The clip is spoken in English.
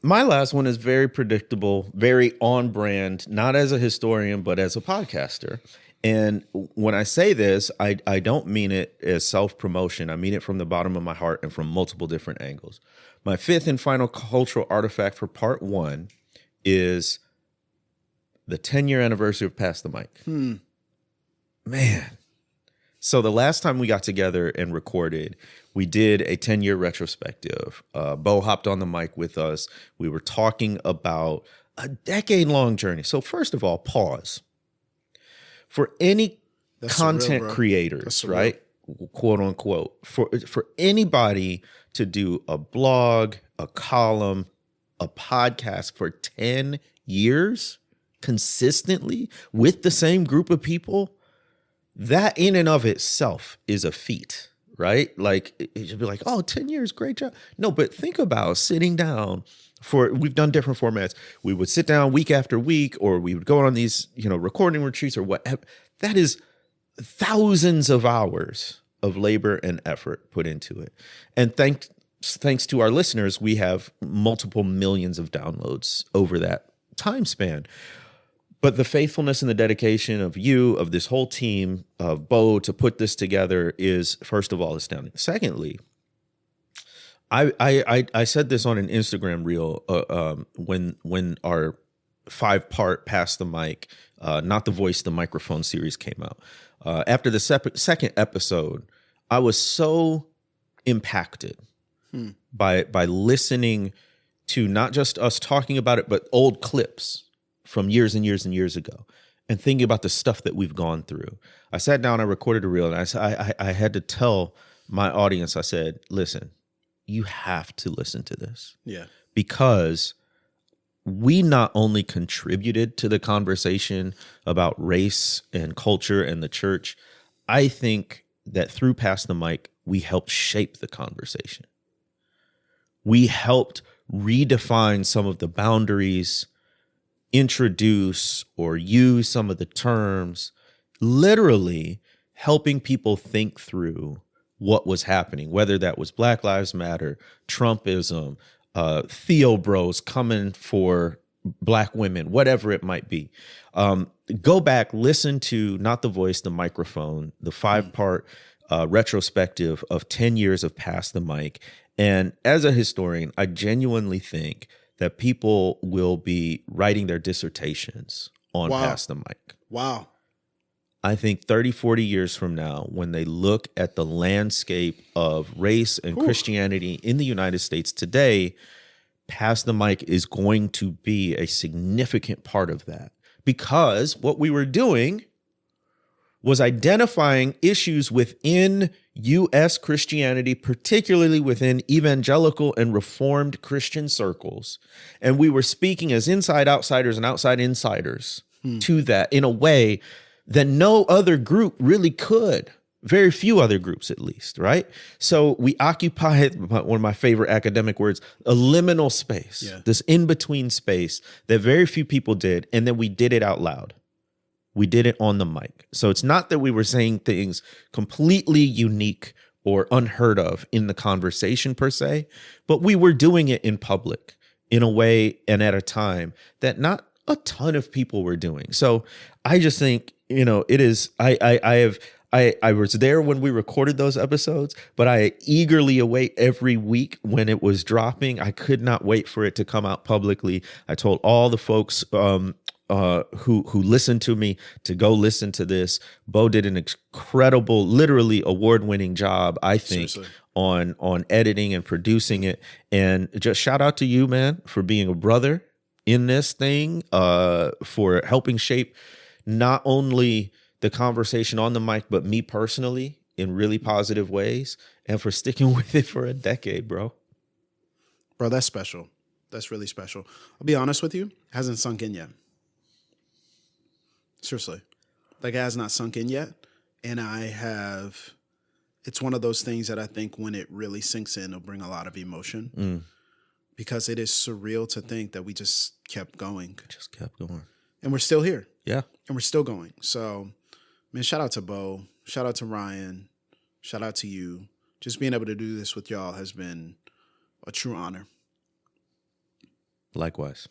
My last one is very predictable, very on brand, not as a historian, but as a podcaster. And when I say this, I don't mean it as self-promotion. I mean it from the bottom of my heart and from multiple different angles. My fifth and final cultural artifact for part one is the 10-year anniversary of Pass the Mic. Man. So the last time we got together and recorded, we did a 10-year retrospective. Bo hopped on the mic with us. We were talking about a decade-long journey. So first of all, pause. For any content creators, right, quote unquote, for anybody to do a blog, a column, a podcast for 10 years consistently with the same group of people, that in and of itself is a feat, right? Like, it should be like, oh, 10 years, great job. No, but think about sitting down we've done different formats. We would sit down week after week, or we would go on these, recording retreats or whatever. That is thousands of hours of labor and effort put into it. And thanks to our listeners, we have multiple millions of downloads over that time span. But the faithfulness and the dedication of you, of this whole team, of Bo, to put this together is, first of all, astounding. Secondly, I said this on an Instagram reel when our 5-part Pass the Mic, Not the Voice, the Microphone series came out. After the second episode, I was so impacted by listening to not just us talking about it, but old clips from years and years and years ago, and thinking about the stuff that we've gone through. I sat down, I recorded a reel, and I had to tell my audience, I said, listen, you have to listen to this. Yeah. Because we not only contributed to the conversation about race and culture and the church, I think that through Pass the Mic, we helped shape the conversation. We helped redefine some of the boundaries, introduce or use some of the terms, literally helping people think through what was happening, whether that was Black Lives Matter, Trumpism, Theo Bros coming for Black women, whatever it might be. Go back, listen to Not the Voice, the Microphone, the 5-part retrospective of 10 years of Pass the Mic. And as a historian, I genuinely think that people will be writing their dissertations on Pass the Mic. Wow. I think 30, 40 years from now, when they look at the landscape of race and Christianity in the United States today, Pass the Mic is going to be a significant part of that. Because what we were doing was identifying issues within U.S. Christianity, particularly within evangelical and Reformed Christian circles. And we were speaking as inside outsiders and outside insiders to that in a way that no other group really could. Very few other groups, at least, right? So we occupied, one of my favorite academic words, a liminal space, this in-between space that very few people did, and then we did it out loud. We did it on the mic. So it's not that we were saying things completely unique or unheard of in the conversation per se, but we were doing it in public in a way and at a time that not a ton of people were doing. So I just think, it is, I was there when we recorded those episodes, but I eagerly await every week when it was dropping. I could not wait for it to come out publicly. I told all the folks who listened to me to go listen to this. Bo did an incredible, literally award-winning job, I think, on editing and producing it. And just shout out to you, man, for being a brother in this thing, for helping shape not only the conversation on the mic, but me personally in really positive ways, and for sticking with it for a decade, bro. Bro, that's special. That's really special. I'll be honest with you, it hasn't sunk in yet. Seriously. Like, it has not sunk in yet. And it's one of those things that I think when it really sinks in, it'll bring a lot of emotion. Because it is surreal to think that we just kept going. Just kept going. And we're still here. Yeah. And we're still going. So, man, shout out to Bo. Shout out to Ryan. Shout out to you. Just being able to do this with y'all has been a true honor. Likewise.